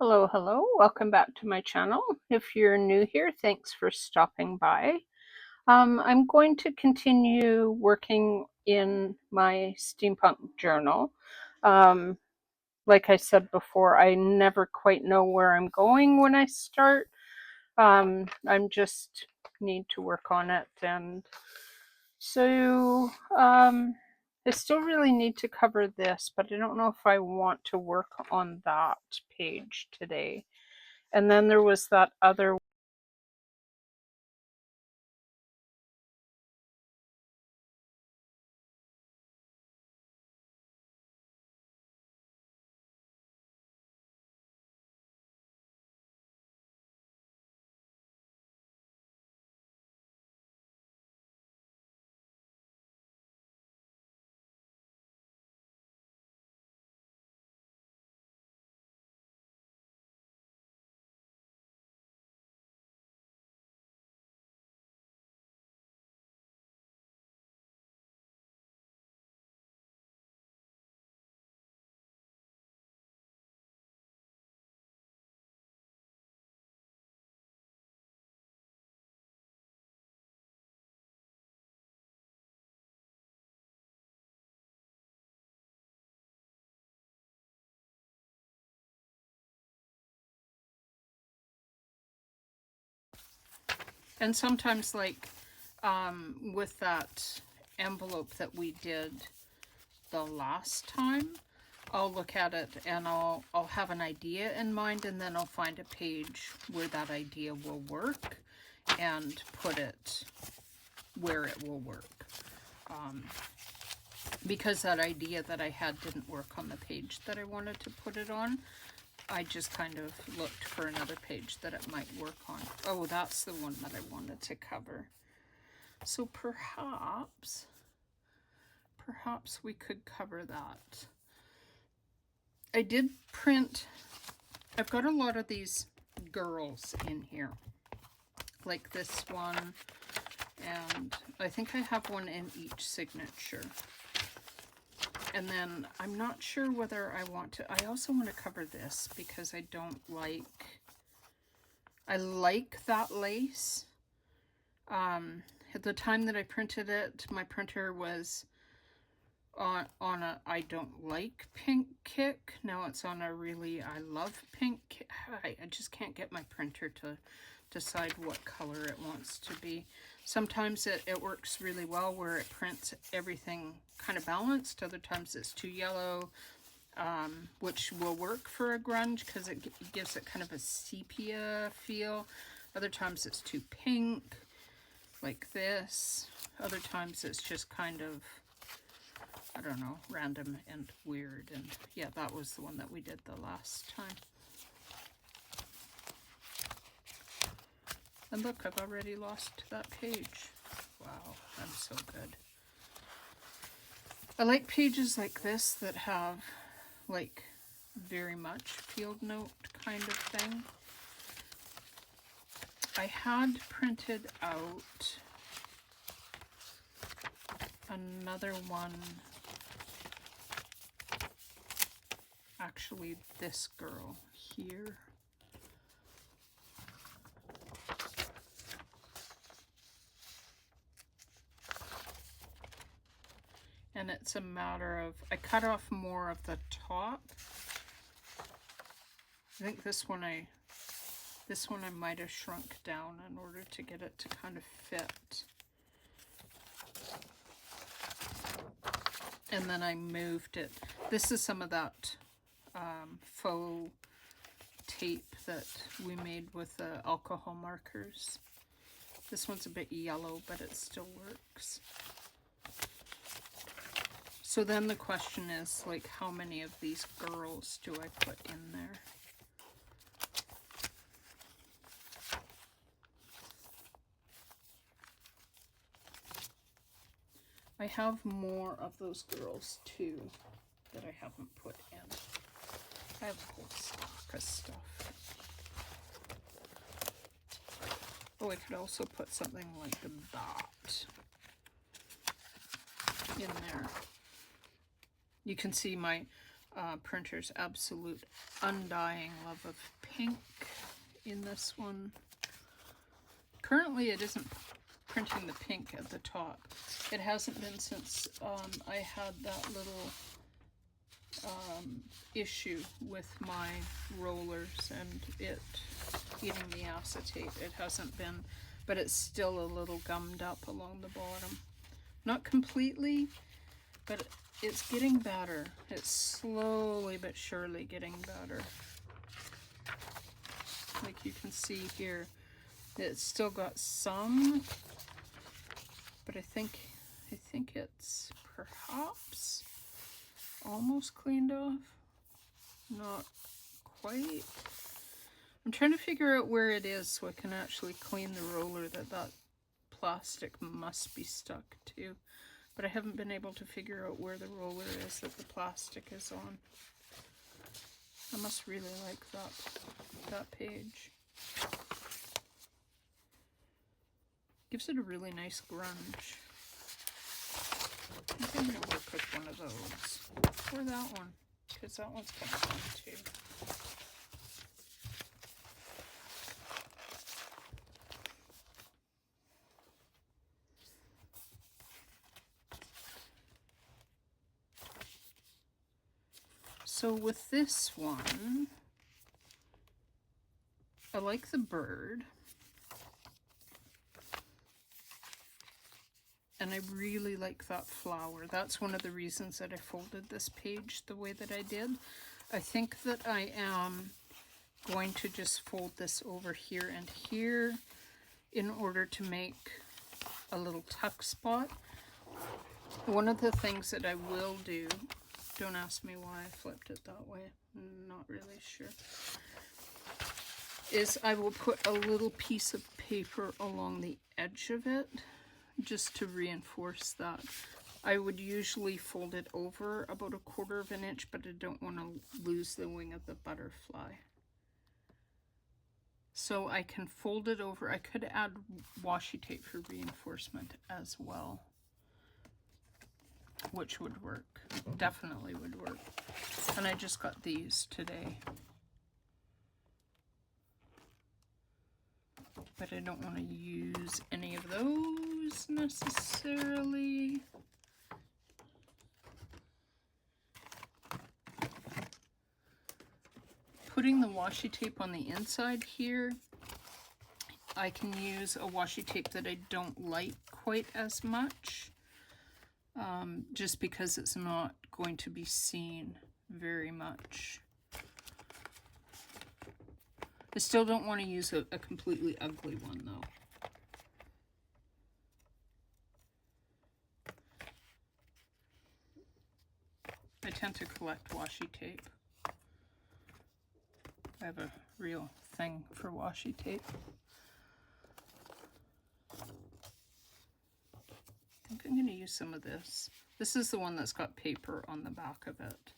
Hello, hello. Welcome back to my channel. If you're new here, thanks for stopping by. I'm going to continue working in my steampunk journal. Um, like I said before, I never quite know where I'm going when I start. I'm just need to work on it, and so I still really need to cover this, but I don't know if I want to work on that page today. And then there was that other. And sometimes, like with that envelope that we did the last time, I'll look at it and I'll have an idea in mind, and then I'll find a page where that idea will work and put it where it will work. Because that idea that I had didn't work on the page that I wanted to put it on, I just kind of looked for another page that it might work on. Oh, that's the one that I wanted to cover. So perhaps we could cover that. I did print, I've got a lot of these girls in here, like this one, and I think I have one in each signature. And then I'm not sure whether I want to, I also want to cover this because I don't like, I like that lace. At the time that I printed it, my printer was on a I don't like pink kick. Now it's on a really I love pink kick. I just can't get my printer to decide what color it wants to be. Sometimes it works really well where it prints everything kind of balanced. Other times it's too yellow, which will work for a grunge because it gives it kind of a sepia feel. Other times it's too pink, like this. Other times it's just kind of, I don't know, random and weird. And yeah, that was the one that we did the last time. And look, I've already lost that page. Wow, I'm so good. I like pages like this that have like very much field note kind of thing. I had printed out another one, actually this girl here. And it's a matter of, I cut off more of the top. I think this one I might have shrunk down in order to get it to kind of fit. And then I moved it. This is some of that faux tape that we made with the alcohol markers. This one's a bit yellow, but it still works. So then the question is, like, how many of these girls do I put in there? I have more of those girls too that I haven't put in. I have a whole stack of stuff. Oh, I could also put something like that in there. You can see my printer's absolute undying love of pink in this one. Currently it isn't printing the pink at the top. It hasn't been since I had that little issue with my rollers and it eating the acetate. It hasn't been, but it's still a little gummed up along the bottom. Not completely, but it's getting better. It's slowly but surely getting better. Like you can see here, it's still got some, but I think it's perhaps almost cleaned off. Not quite. I'm trying to figure out where it is so I can actually clean the roller that plastic must be stuck to. But I haven't been able to figure out where the roller is that the plastic is on. I must really like that page. Gives it a really nice grunge. I think I'm going to work with one of those. Or that one, because that one's kind of fun too. So with this one, I like the bird. And I really like that flower. That's one of the reasons that I folded this page the way that I did. I think that I am going to just fold this over here and here in order to make a little tuck spot. One of the things that I will do, don't ask me why I flipped it that way, I'm not really sure, is I will put a little piece of paper along the edge of it just to reinforce that. I would usually fold it over about 1/4 of an inch, but I don't want to lose the wing of the butterfly. So I can fold it over. I could add washi tape for reinforcement as well, which would work. Definitely would work. And I just got these today. But I don't want to use any of those necessarily. Putting the washi tape on the inside here, I can use a washi tape that I don't like quite as much, just because it's not going to be seen very much. I still don't want to use a completely ugly one though. I tend to collect washi tape. I have a real thing for washi tape. I think I'm going to use some of this. This is the one that's got paper on the back of it,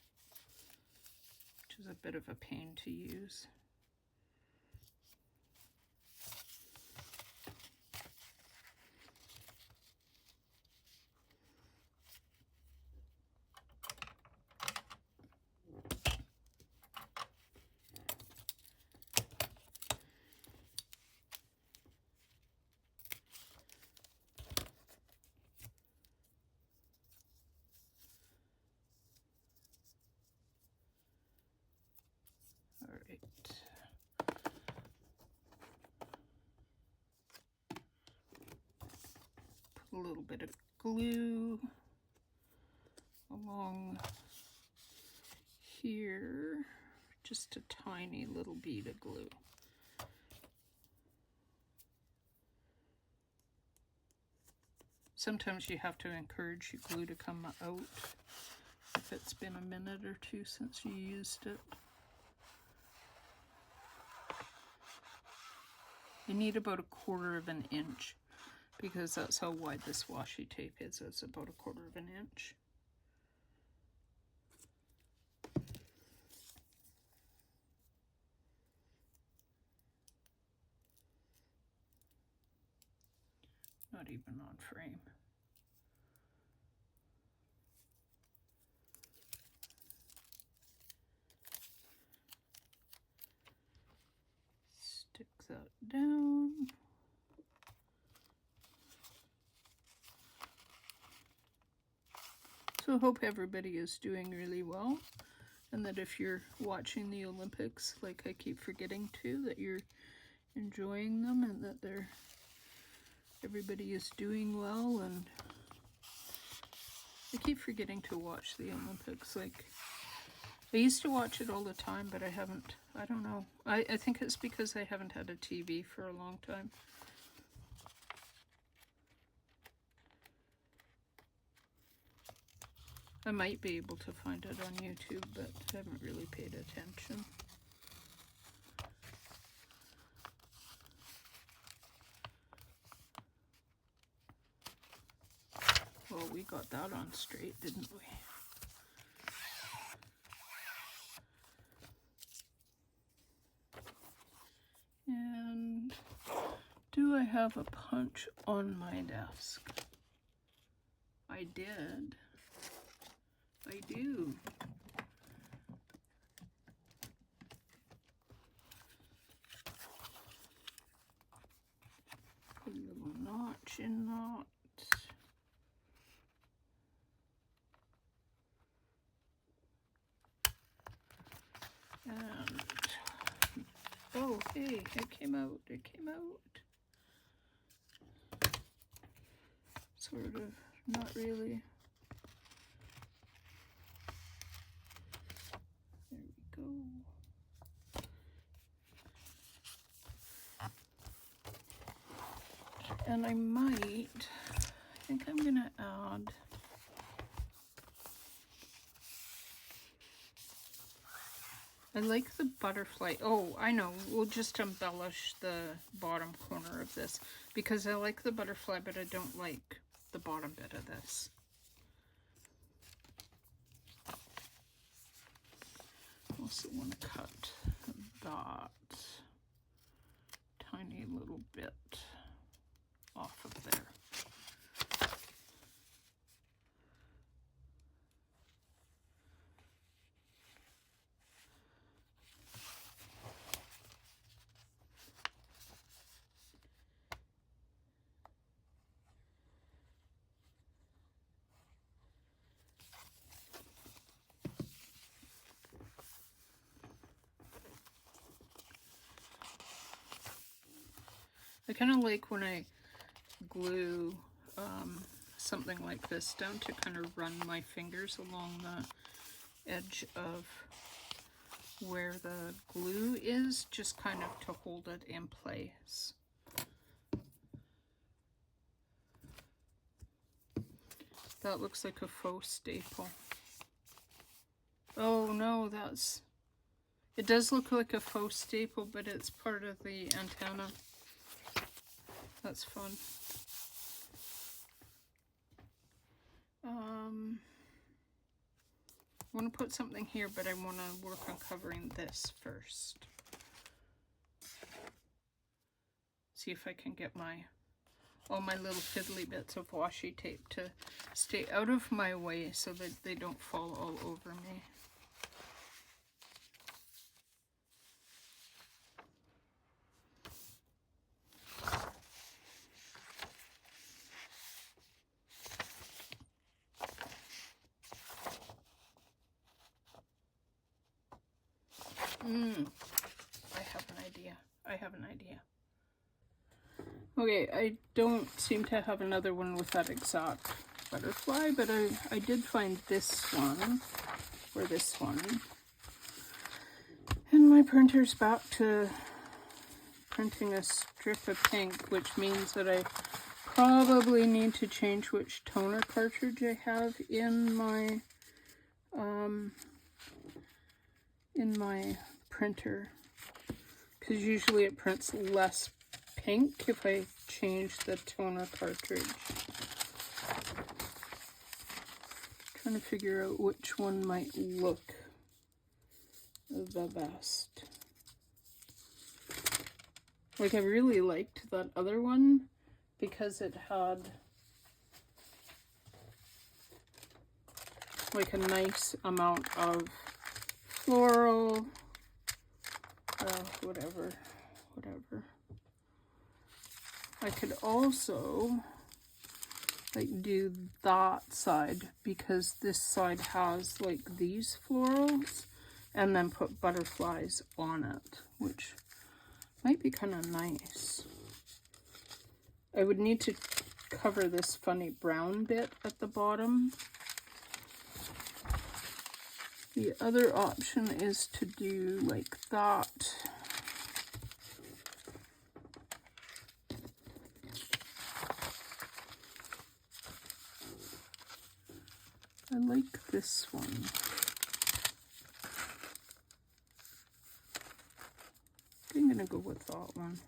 which is a bit of a pain to use. A little bit of glue along here, just a tiny little bead of glue. Sometimes you have to encourage your glue to come out if it's been a minute or two since you used it. You need about 1/4 of an inch, because that's how wide this washi tape is. It's about 1/4 of an inch. Not even on frame. also hope everybody is doing really well, and that if you're watching the Olympics, like I keep forgetting to, that you're enjoying them and that everybody is doing well. And I keep forgetting to watch the Olympics. Like, I used to watch it all the time, but I haven't. I don't know. I think it's because I haven't had a TV for a long time. I might be able to find it on YouTube, but I haven't really paid attention. Well, we got that on straight, didn't we? And do I have a punch on my desk? I did. I do. A little notch in that. And oh, hey, it came out. It came out. Sort of, not really. There we go. And I think I'm gonna add I like the butterfly. Oh, I know. We'll just embellish the bottom corner of this because I like the butterfly, but I don't like the bottom bit of this. Also want to cut that tiny little bit off of there. I kind of like when I glue something like this down to kind of run my fingers along the edge of where the glue is, just kind of to hold it in place. That looks like a faux staple. Oh no, it does look like a faux staple, but it's part of the antenna. That's fun. I want to put something here, but I want to work on covering this first. See if I can get all my little fiddly bits of washi tape to stay out of my way so that they don't fall all over me. I have an idea. Okay, I don't seem to have another one with that exact butterfly, but I did find this one, or this one. And my printer's back to printing a strip of pink, which means that I probably need to change which toner cartridge I have in my printer, because usually it prints less pink if I change the toner cartridge. Trying to figure out which one might look the best. Like, I really liked that other one because it had like a nice amount of floral, whatever. I could also like do that side, because this side has like these florals, and then put butterflies on it, which might be kind of nice. I would need to cover this funny brown bit at the bottom. The other option is to do like that. I like this one. I'm gonna go with that one.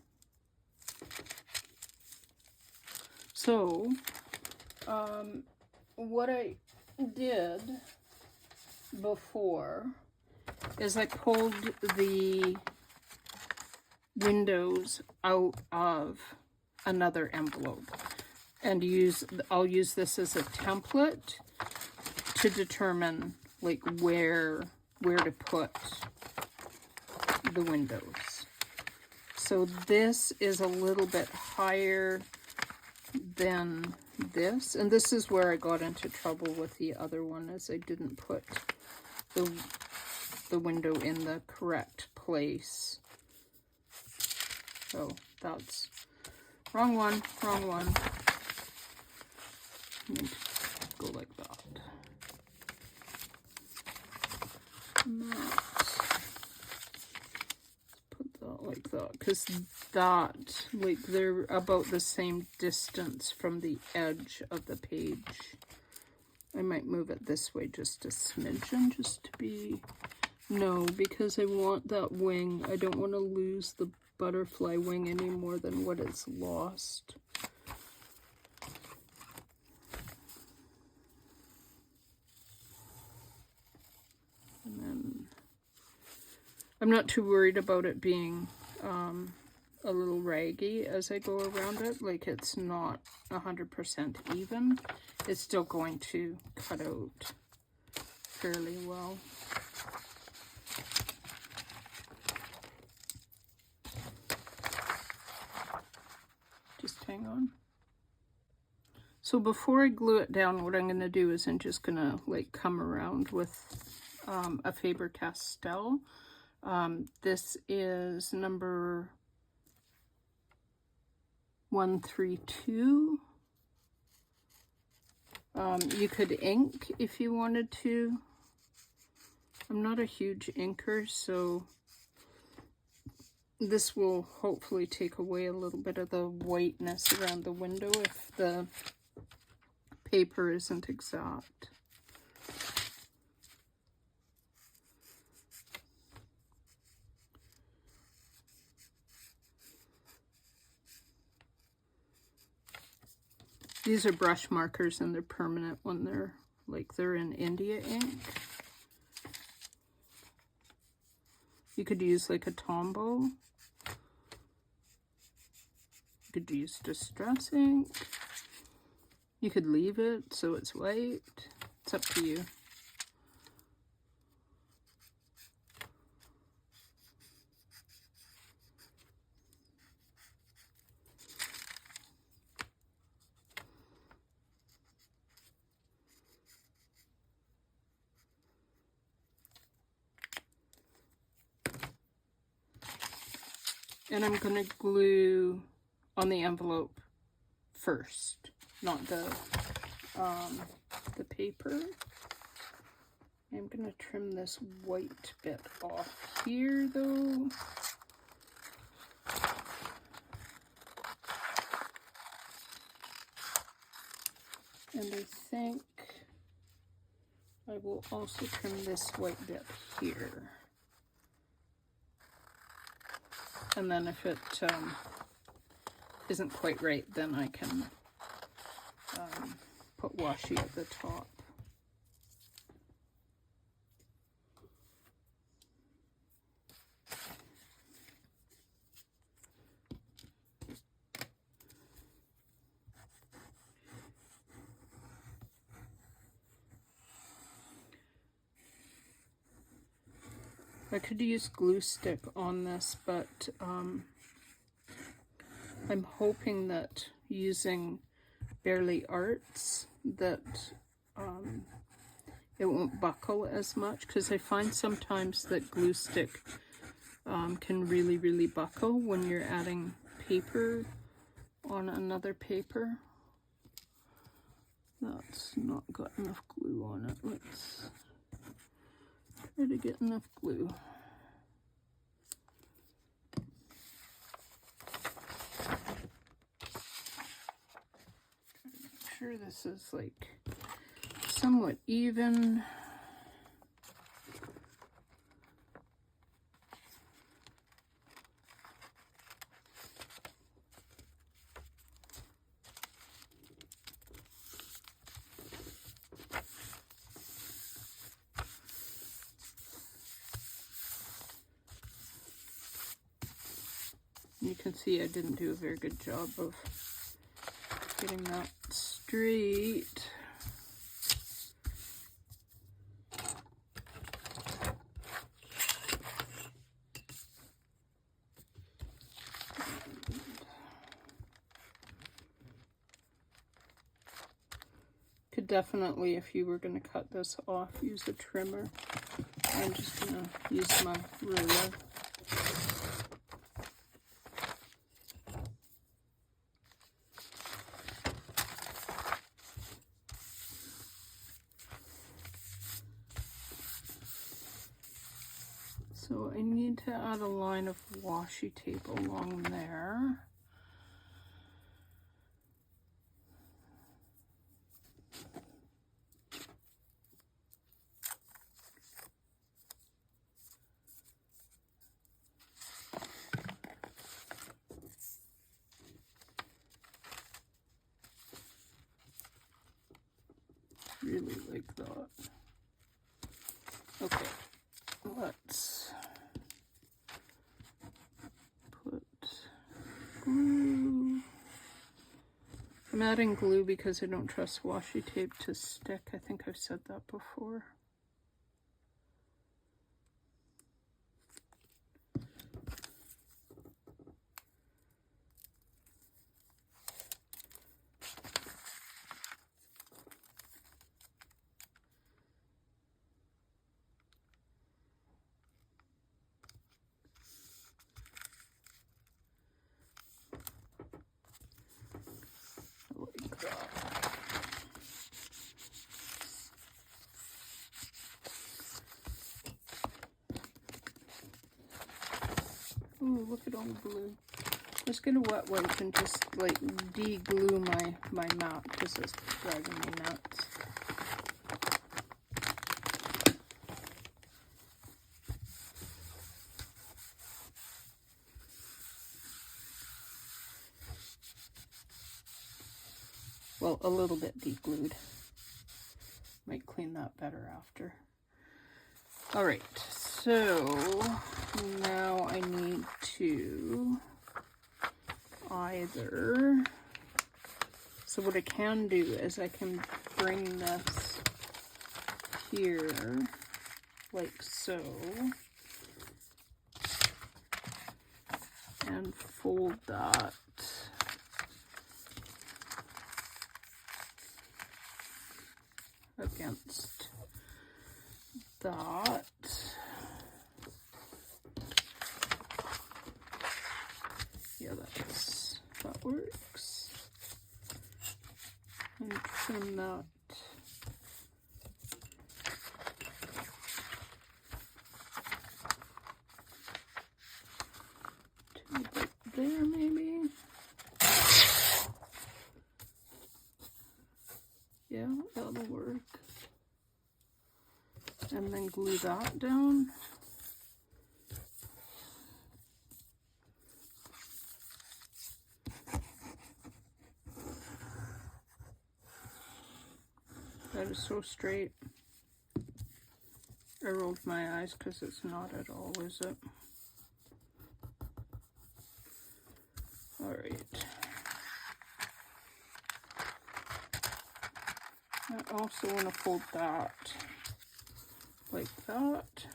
So, what I did before is I pulled the windows out of another envelope and I'll use this as a template to determine like where to put the windows. So this is a little bit higher than this, and this is where I got into trouble with the other one, as I didn't put the window in the correct place. So that's wrong one. Go like that. And put that like that, because that, like, they're about the same distance from the edge of the page. I might move it this way just a smidgen, just to be, no, because I want that wing. I don't want to lose the butterfly wing any more than what it's lost. And then I'm not too worried about it being a little raggy as I go around it. Like, it's not 100% even. It's still going to cut out fairly well. Just hang on. So before I glue it down, what I'm going to do is I'm just going to like come around with a Faber-Castell. This is number 132. You could ink if you wanted to. I'm not a huge inker, so this will hopefully take away a little bit of the whiteness around the window if the paper isn't exact. These are brush markers, and they're permanent when they're in India ink. You could use like a Tombow. You could use Distress ink. You could leave it so it's white. It's up to you. And I'm going to glue on the envelope first, not the paper. I'm going to trim this white bit off here, though. And I think I will also trim this white bit here. And then if it isn't quite right, then I can put washi at the top. I could use glue stick on this, but I'm hoping that using Bearly Arts that it won't buckle as much, because I find sometimes that glue stick can really buckle when you're adding paper on another paper. That's not got enough glue on it. Let's try to get enough glue. Make sure this is like somewhat even. You can see I didn't do a very good job of getting that straight. Could definitely, if you were going to cut this off, use a trimmer. I'm just going to use my ruler. So I need to add a line of washi tape along there. Really like that. Okay, let's put glue. I'm adding glue because I don't trust washi tape to stick. I think I've said that before. Ooh, look at all the blue. Let's get a wet wipe and just like de-glue my mat because it's driving me nuts. Well, a little bit de-glued. Might clean that better after. All right, so now I need to either, so what I can do is I can bring this here like so and fold that against that. Yeah, that works. And trim that. To about there maybe. Yeah, that'll work. And then glue that down. That is so straight. I rolled my eyes because it's not at all, is it? Alright. I also want to fold that like that.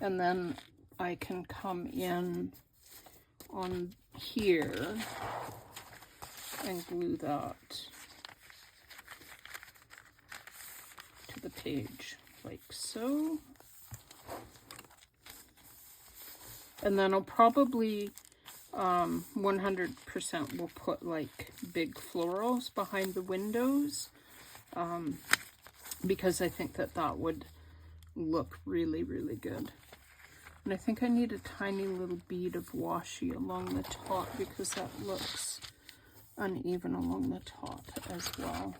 And then I can come in on here and glue that to the page like so. And then I'll probably 100% will put like big florals behind the windows, because I think that that would look really, really good. And I think I need a tiny little bead of washi along the top because that looks uneven along the top as well.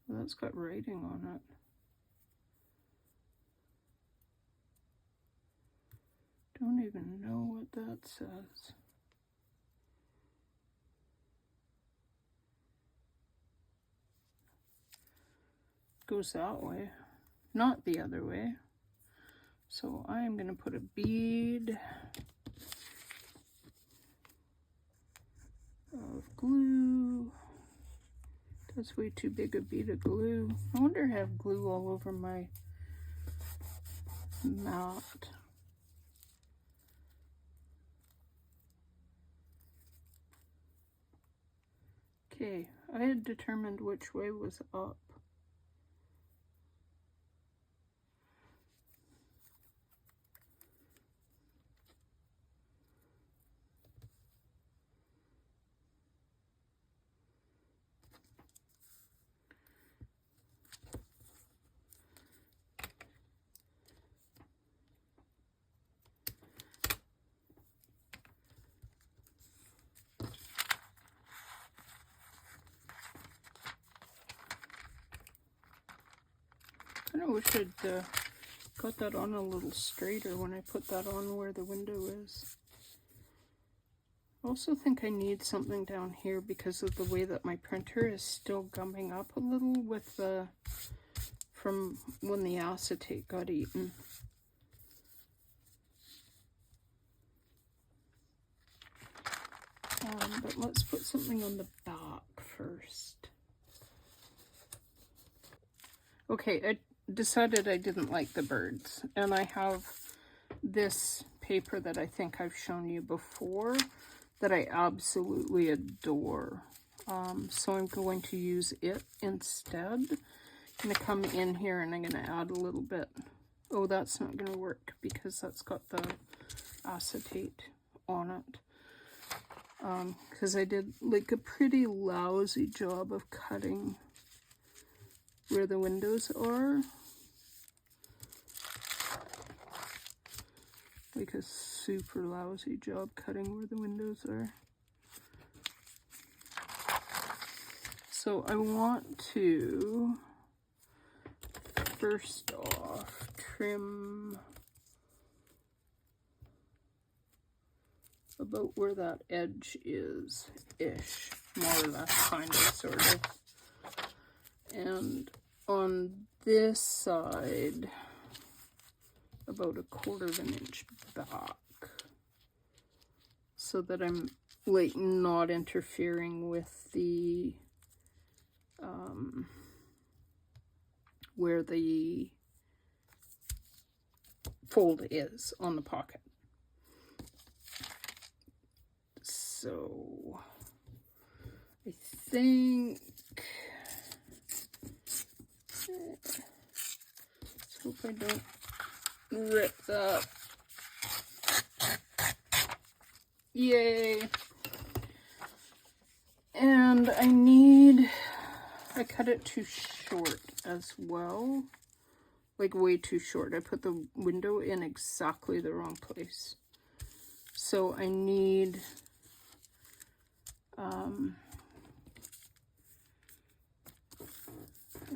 So that's got writing on it. Don't even know what that says. Goes that way, not the other way. So I am going to put a bead of glue. That's way too big a bead of glue. I wonder if I have glue all over my mat. Okay, I had determined which way was up. I wish I'd got that on a little straighter when I put that on where the window is. I also think I need something down here because of the way that my printer is still gumming up a little with the, from when the acetate got eaten. But let's put something on the back first. Okay, I decided I didn't like the birds, and I have this paper that I think I've shown you before that I absolutely adore. So I'm going to use it instead. I'm going to come in here and I'm going to add a little bit. Oh, that's not going to work because that's got the acetate on it. Because I did like a pretty lousy job of cutting where the windows are. Like a super lousy job cutting where the windows are. So I want to first off trim about where that edge is ish, more or less, kind of, sort of. And on this side, about 1/4 of an inch back, so that I'm like not interfering with the where the fold is on the pocket. So I think, let's hope I don't rip that. Yay. And I cut it too short as well. Like way too short. I put the window in exactly the wrong place. So I need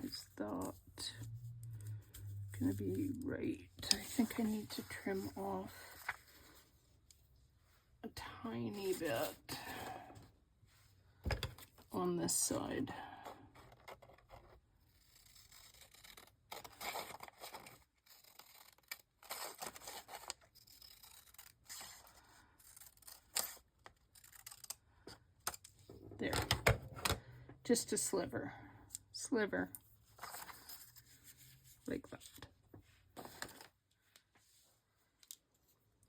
is that gonna be right? I think I need to trim off a tiny bit on this side. Just a sliver. Sliver. Like that.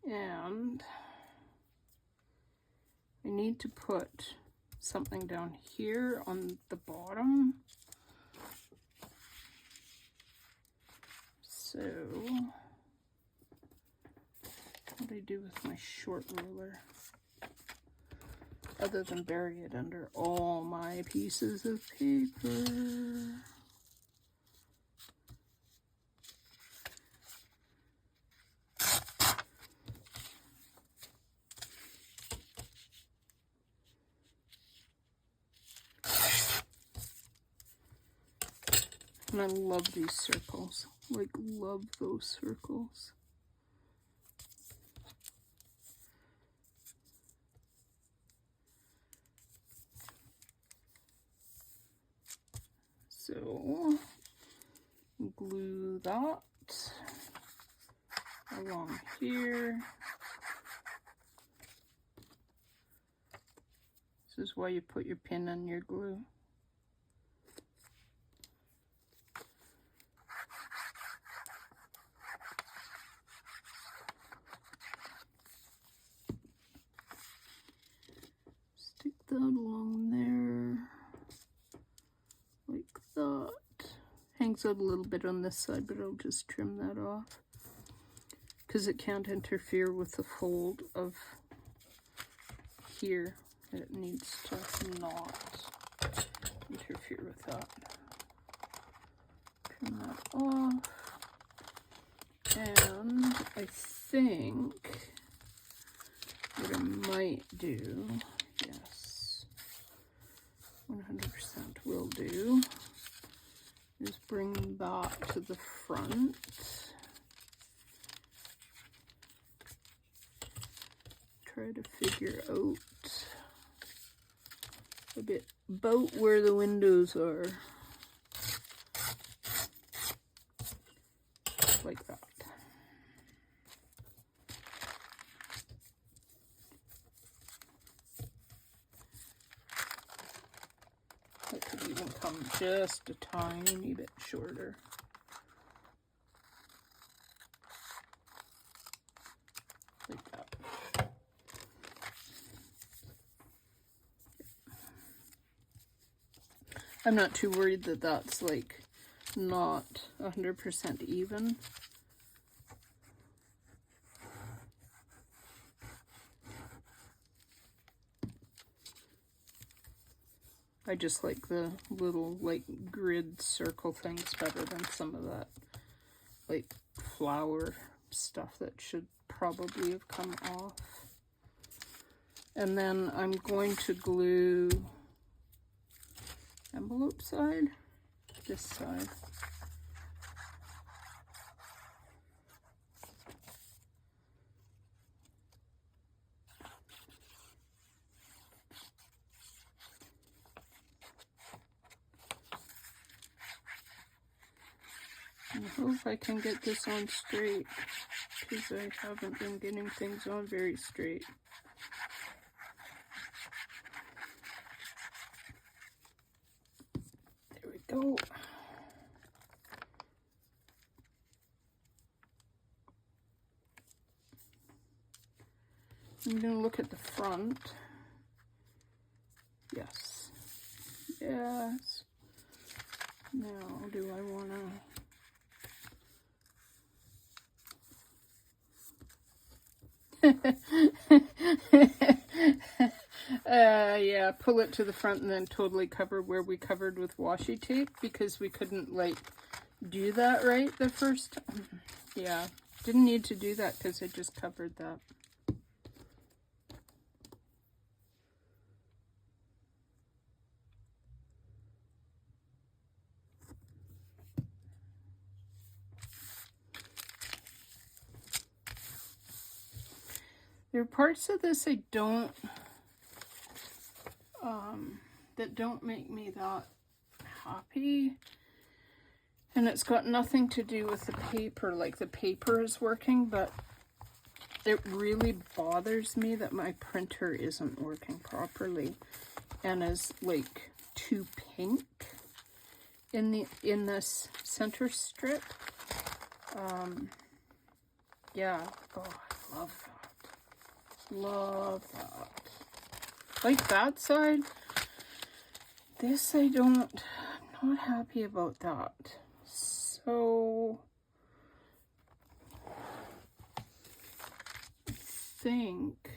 And I need to put something down here on the bottom. So, what do I do with my short ruler? Other than bury it under all my pieces of paper. And I love these circles. Like, love those circles. So, glue that along here. This is why you put your pin in your glue. Stick that along there. Like that. Hangs out a little bit on this side, but I'll just trim that off because it can't interfere with the fold of here. It needs to not interfere with that. Trim that off. And I think what I might do, yes, 100% will do, is bring that to the front. Try to figure out a bit about where the windows are. Like that. That could even come just a tiny bit shorter. Like that. I'm not too worried that that's like not 100% even. I just like the little like grid circle things better than some of that like flower stuff that should probably have come off. And then I'm going to glue envelope side, this side. I hope I can get this on straight, because I haven't been getting things on very straight. There we go. I'm going to look at the front. Yes. Yes. Now, do I want to... yeah, pull it to the front and then totally cover where we covered with washi tape, because we couldn't like do that right the first time. Yeah, didn't need to do that because I just covered that. There are parts of this I don't, that don't make me that happy. And it's got nothing to do with the paper, like the paper is working, but it really bothers me that my printer isn't working properly and is like too pink in this center strip. Yeah, oh, I love that. Love that. Like that side. This I'm not happy about that. So I think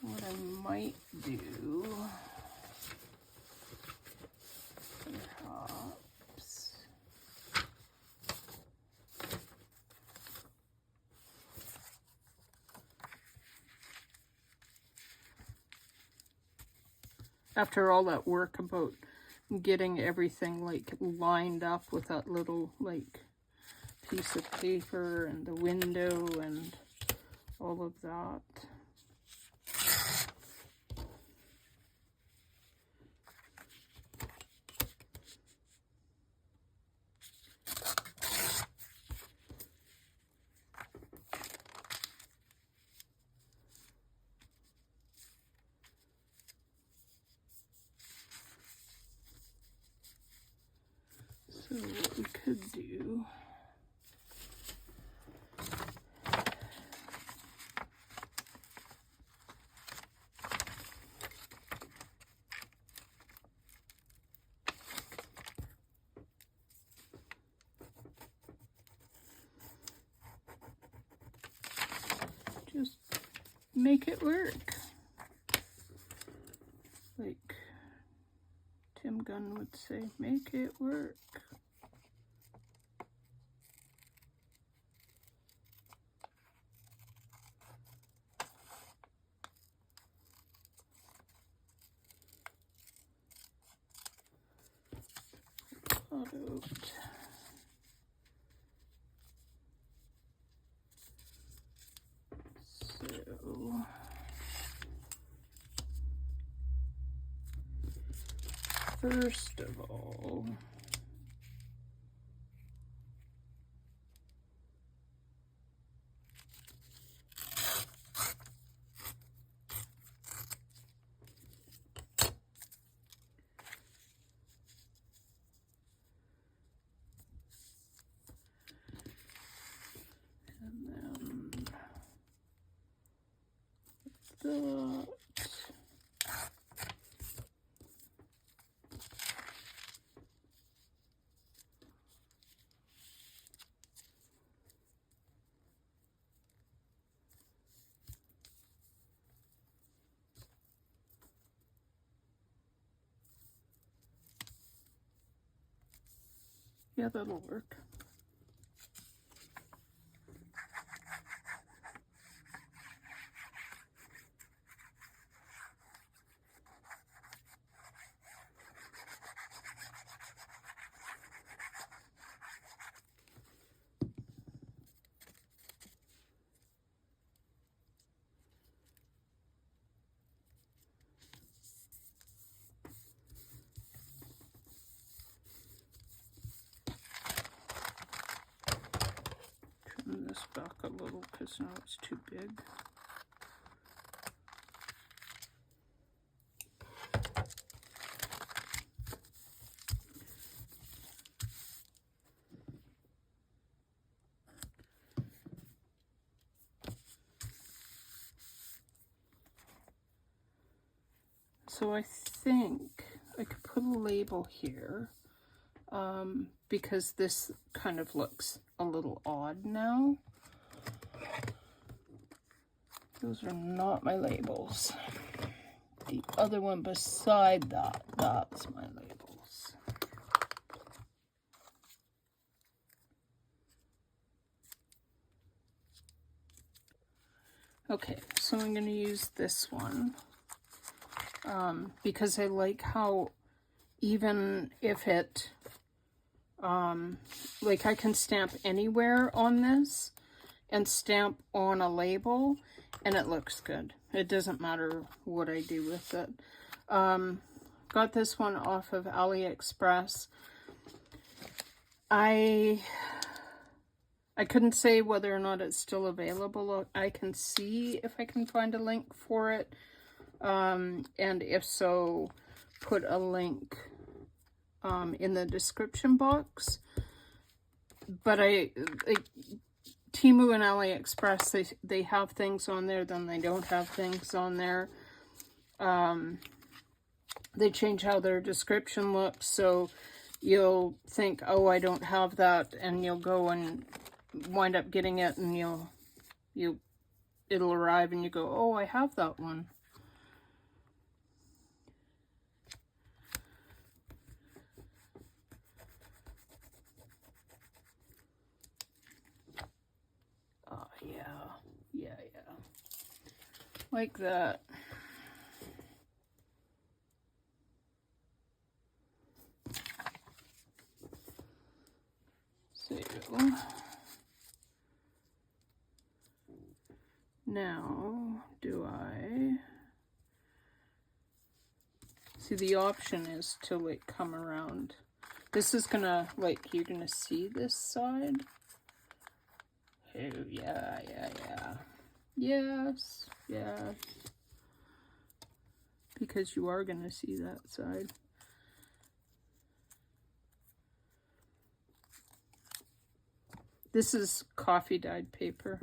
what I might do, perhaps, after all that work about getting everything like lined up with that little like piece of paper and the window and all of that. So what we could do, just make it work. Like Tim Gunn would say, make it work. Out. So first of all, that. Yeah, that'll work. Trim this back a little because now it's too big. So I think I could put a label here because this kind of looks a little odd now. Those are not my labels. The other one beside that, that's my labels. Okay, so I'm going to use this one because I like how even if it, like I can stamp anywhere on this and stamp on a label and it looks good. It doesn't matter what I do with it. Got this one off of AliExpress. I couldn't say whether or not it's still available. I can see if I can find a link for it. And if so, put a link in the description box. But Temu and AliExpress, they have things on there, then they don't have things on there. They change how their description looks, so you'll think, oh, I don't have that, and you'll go and wind up getting it, and it'll arrive, and you go, oh, I have that one. Oh, yeah. Like that. So, now, do I... See, the option is to, like, come around. This is gonna, like, you're gonna see this side. Oh, yeah. Yes. Because you are gonna see that side. This is coffee dyed paper.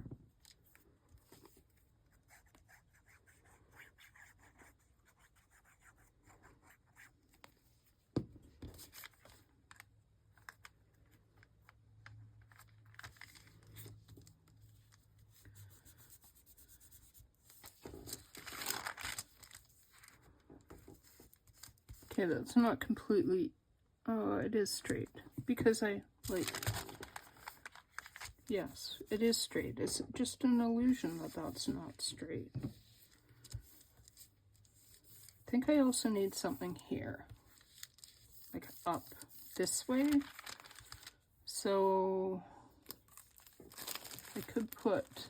Okay, that's not completely... Oh, it is straight. Because I, like... Yes, it is straight. It's just an illusion that that's not straight. I think I also need something here. Like up this way. So I could put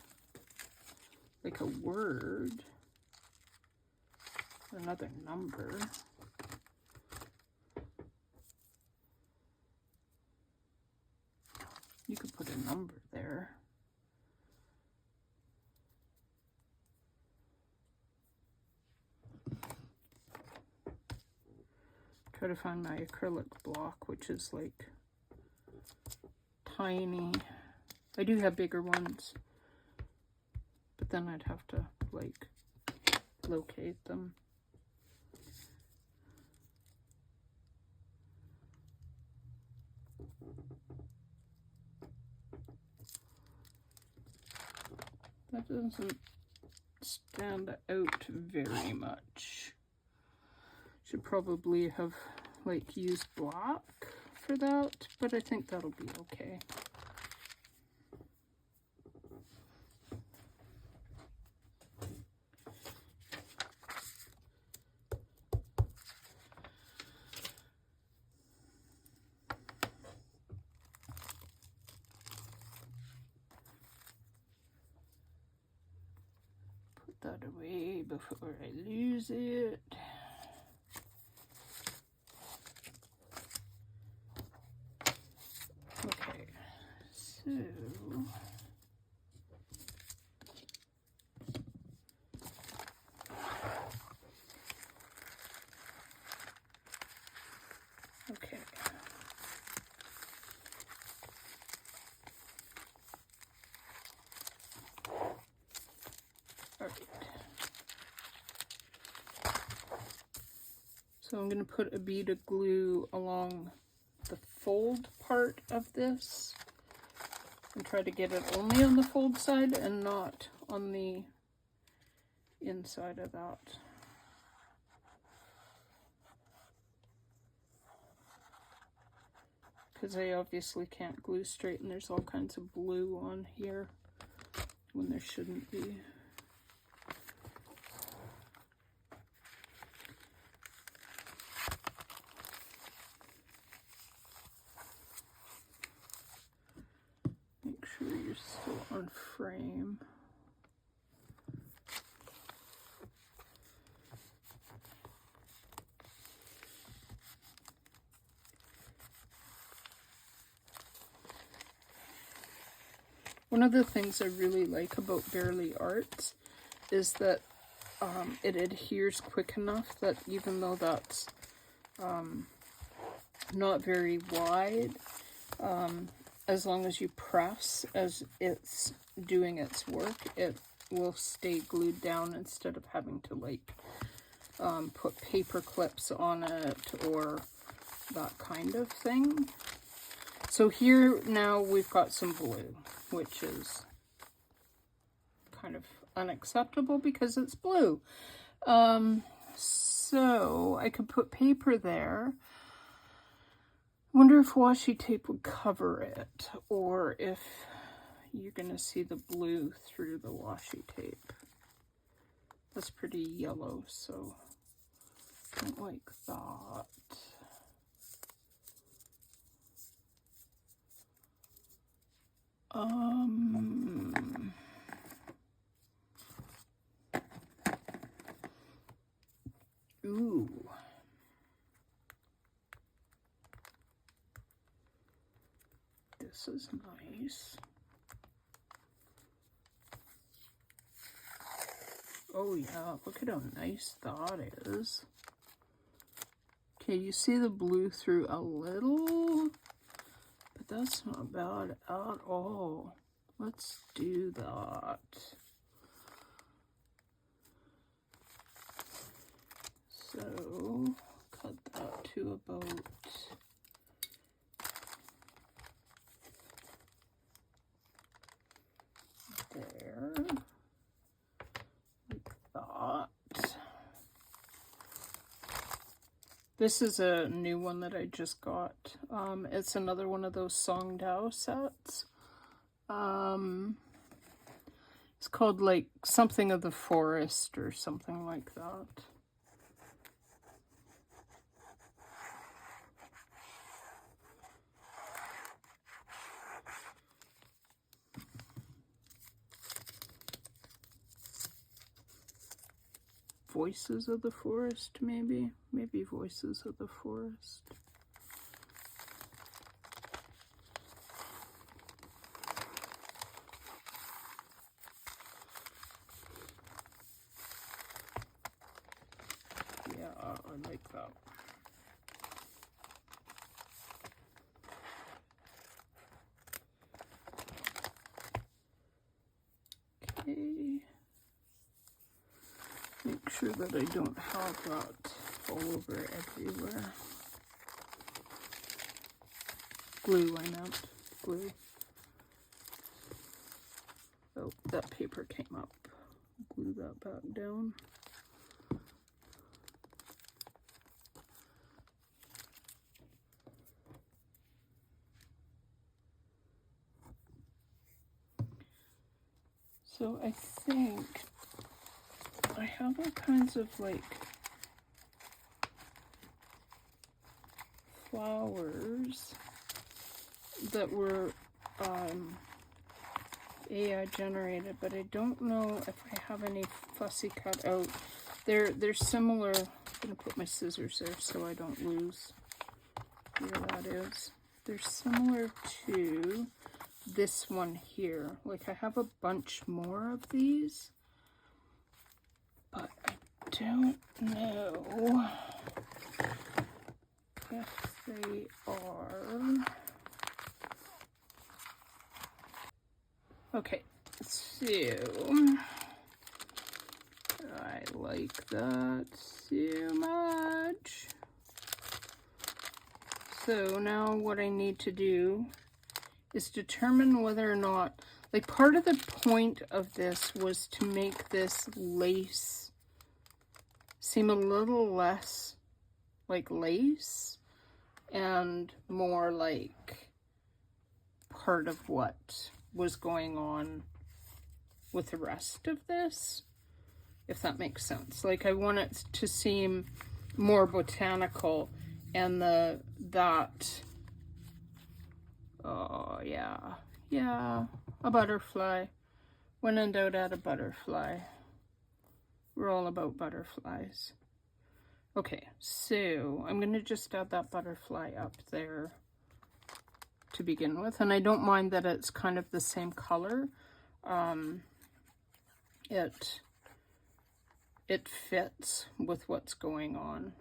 like a word, another number. You could put a number there. Try to find my acrylic block, which is like tiny. I do have bigger ones, but then I'd have to like locate them. That doesn't stand out very much. Should probably have like used black for that, but I think that'll be okay. That away before I lose it. Okay, so okay. So I'm going to put a bead of glue along the fold part of this and try to get it only on the fold side and not on the inside of that. Because I obviously can't glue straight and there's all kinds of blue on here when there shouldn't be. Make sure you're still on frame. One of the things I really like about Bearly Arts is that it adheres quick enough that even though that's not very wide. As long as you press as it's doing its work, it will stay glued down instead of having to like put paper clips on it or that kind of thing. So here now we've got some blue, which is kind of unacceptable because it's blue. So I could put paper there. Wonder if washi tape would cover it, or if you're gonna see the blue through the washi tape. That's pretty yellow, so I don't like that. Ooh. This is nice. Oh yeah, look at how nice that is. Okay, you see the blue through a little, but that's not bad at all. Let's do that. So, cut that to about there, like that. This is a new one that I just got. It's another one of those Songdao sets. It's called like something of the forest or something like that. Voices of the Forest, maybe? Maybe Voices of the Forest. Yeah, I like that. Okay. Make sure that I don't have that all over everywhere. Glue, I meant. Glue. Oh, that paper came up. Glue that back down. So I think I have all kinds of like flowers that were AI generated, but I don't know if I have any fussy cut out. They're similar. I'm gonna put my scissors there so I don't lose where that is. They're similar to this one here. Like I have a bunch more of these, but I don't know if they are. Okay, so I like that so much. So now what I need to do is determine whether or not, like part of the point of this was to make this lace seem a little less like lace and more like part of what was going on with the rest of this, if that makes sense. Like I want it to seem more botanical, and oh yeah, a butterfly. When in doubt, add a butterfly. We're all about butterflies. Okay, so I'm gonna just add that butterfly up there to begin with, and I don't mind that it's kind of the same color. It fits with what's going on.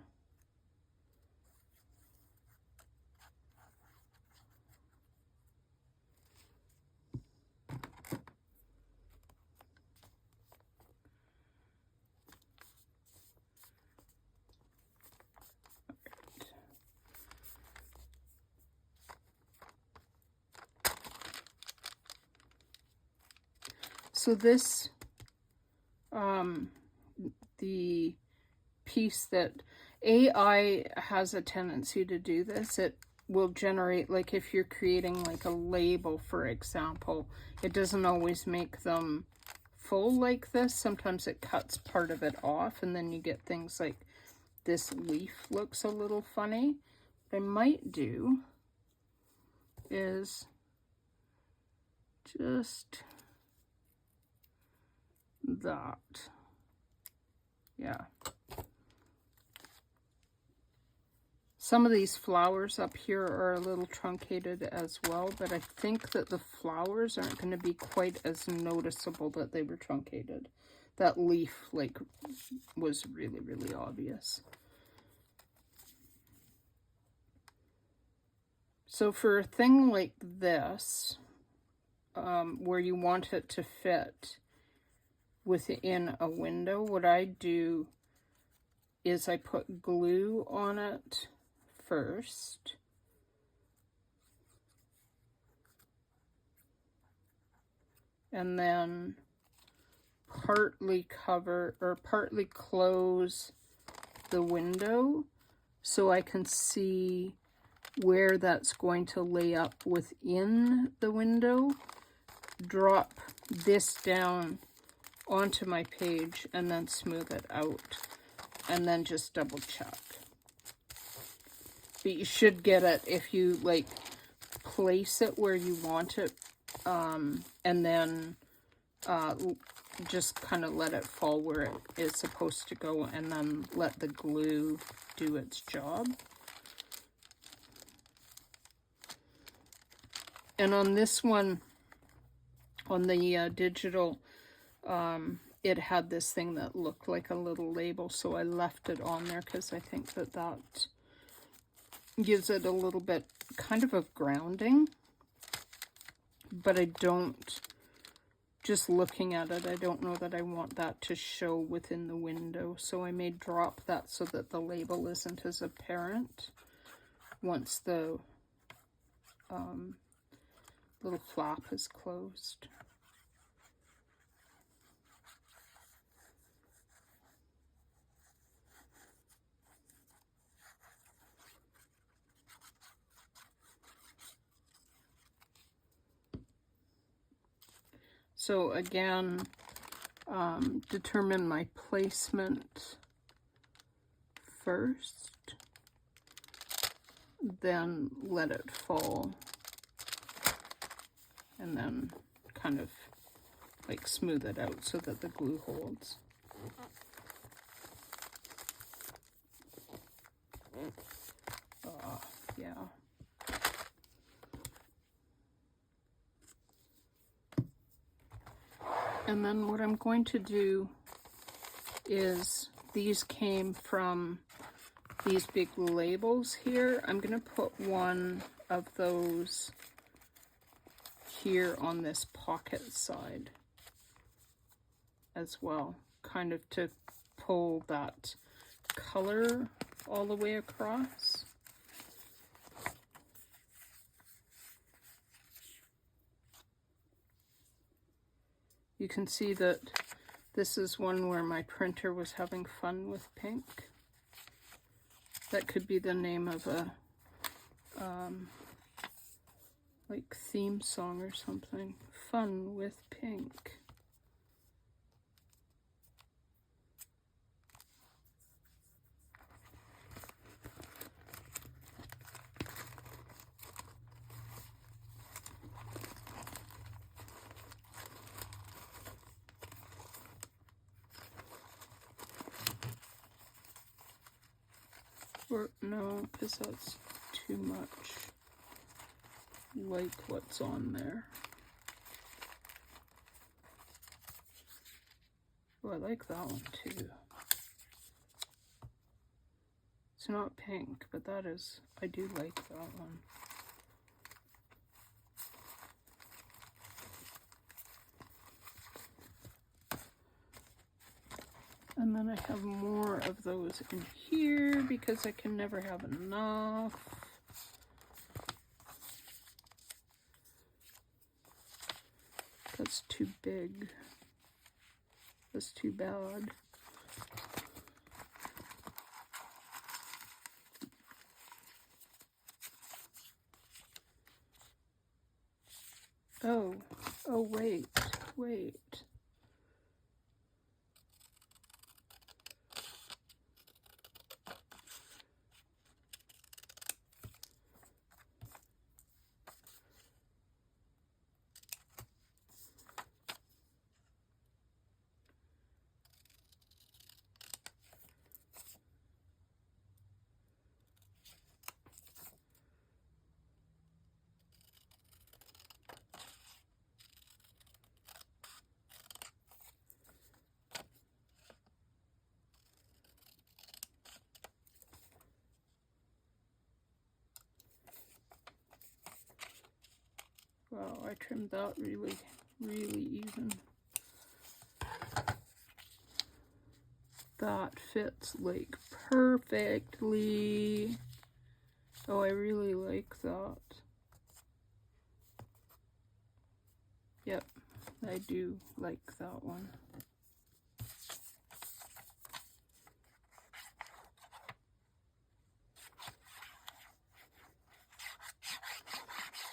So this, the piece that AI has a tendency to do this, it will generate, like if you're creating like a label, for example, it doesn't always make them full like this. Sometimes it cuts part of it off, and then you get things like this leaf looks a little funny. What I might do is just that. Yeah. Some of these flowers up here are a little truncated as well, but I think that the flowers aren't going to be quite as noticeable that they were truncated. That leaf, like, was really, really obvious. So for a thing like this, where you want it to fit within a window, what I do is I put glue on it first. And then partly cover or partly close the window so I can see where that's going to lay up within the window. Drop this down onto my page and then smooth it out, and then just double check. But you should get it if you like place it where you want it, and then just kind of let it fall where it is supposed to go, and then let the glue do its job. And on this one, on the digital, it had this thing that looked like a little label, so I left it on there because I think that that gives it a little bit kind of a grounding. But I don't, just looking at it, I don't know that I want that to show within the window, so I may drop that so that the label isn't as apparent once the little flap is closed. So again, determine my placement first, then let it fall, and then kind of like smooth it out so that the glue holds. Yeah. And then what I'm going to do is, these came from these big labels here. I'm going to put one of those here on this pocket side as well, kind of to pull that color all the way across. You can see that this is one where my printer was having fun with pink. That could be the name of a like theme song or something. Fun with pink. Or no, because that's too much like what's on there. Oh, I like that one too. It's not pink, but that is, I do like that one. And then I have more of those in here because I can never have enough. That's too big. That's too bad. Oh, wait. Wow, I trimmed that really even. That fits like perfectly. Oh, I really like that. Yep, I do like that one.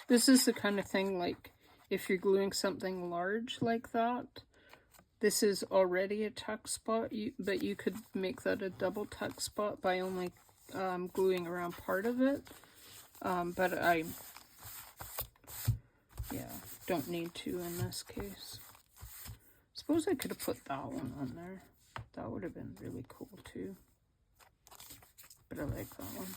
This is the kind of thing, like, if you're gluing something large like that, this is already a tuck spot, but you could make that a double tuck spot by only gluing around part of it. But I don't need to in this case. Suppose I could have put that one on there. That would have been really cool too. But I like that one.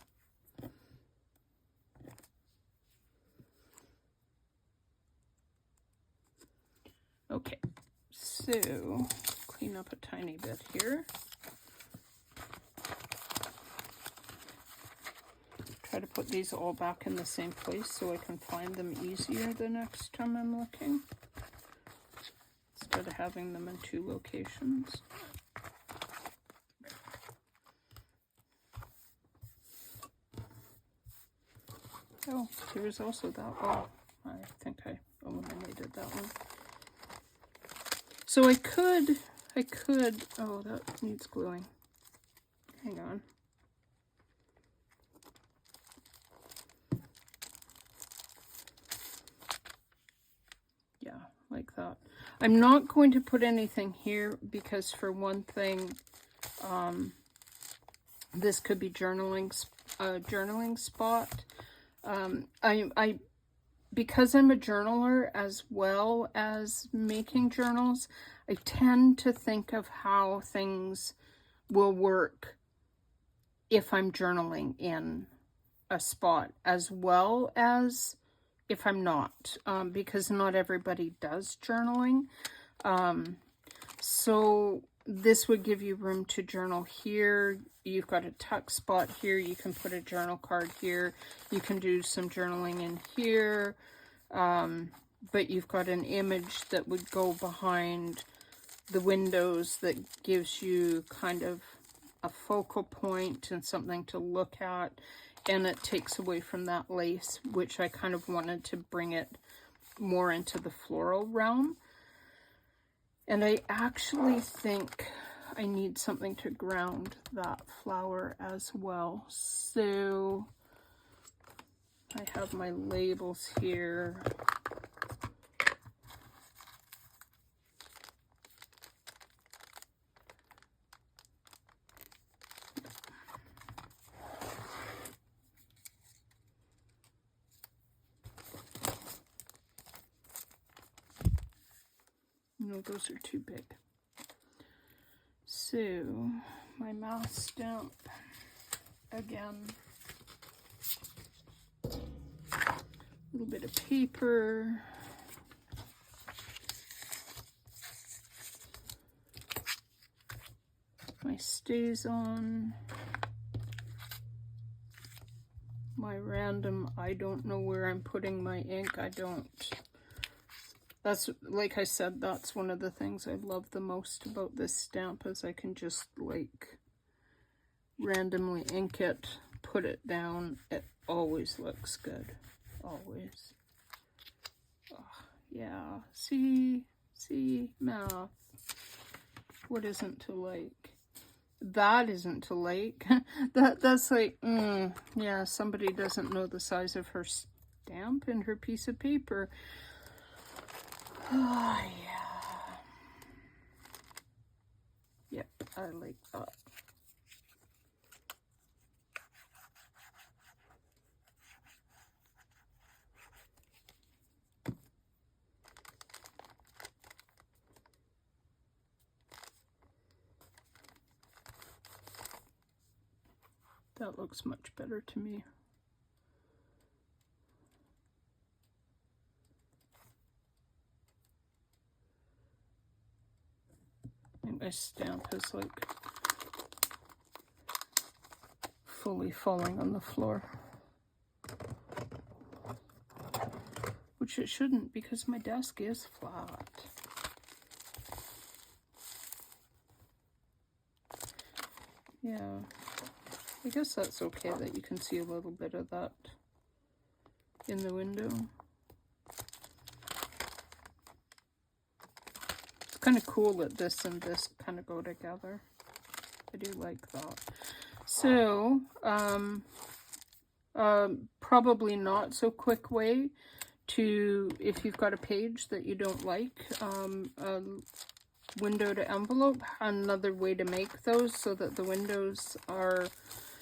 Okay, so clean up a tiny bit here. Try to put these all back in the same place so I can find them easier the next time I'm looking, instead of having them in two locations. Oh, here's also that one. I think I eliminated that one. So I could, oh, that needs gluing. Hang on. Yeah, like that. I'm not going to put anything here because, for one thing, this could be journaling spot. Because I'm a journaler as well as making journals, I tend to think of how things will work if I'm journaling in a spot as well as if I'm not, because not everybody does journaling. So this would give you room to journal here. You've got a tuck spot here. You can put a journal card here. You can do some journaling in here. But you've got an image that would go behind the windows that gives you kind of a focal point and something to look at. And it takes away from that lace, which I kind of wanted to bring it more into the floral realm. And I actually think I need something to ground that flower as well. So I have my labels here. No, those are too big. So, my mass stamp again. A little bit of paper. My StazOn. My random, I don't know where I'm putting my ink. I don't. That's, like I said, that's one of the things I love the most about this stamp, is I can just, like, randomly ink it, put it down. It always looks good. Always. Oh, yeah. See? Math. What isn't to like? That isn't to like. That's like, yeah, somebody doesn't know the size of her stamp in her piece of paper. Oh, yeah. Yep, I like that. That looks much better to me. And my stamp is like fully falling on the floor. Which it shouldn't, because my desk is flat. Yeah, I guess that's okay that you can see a little bit of that in the window. It's kind of cool that this and this kind of go together. I do like that. So, probably not so quick way to, if you've got a page that you don't like, window to envelope, another way to make those so that the windows are,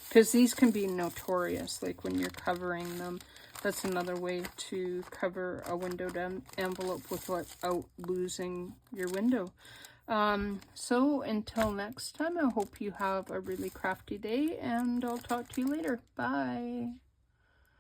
because these can be notorious, like when you're covering them, that's another way to cover a window to envelope without losing your window. So until next time, I hope you have a really crafty day, and I'll talk to you later. Bye.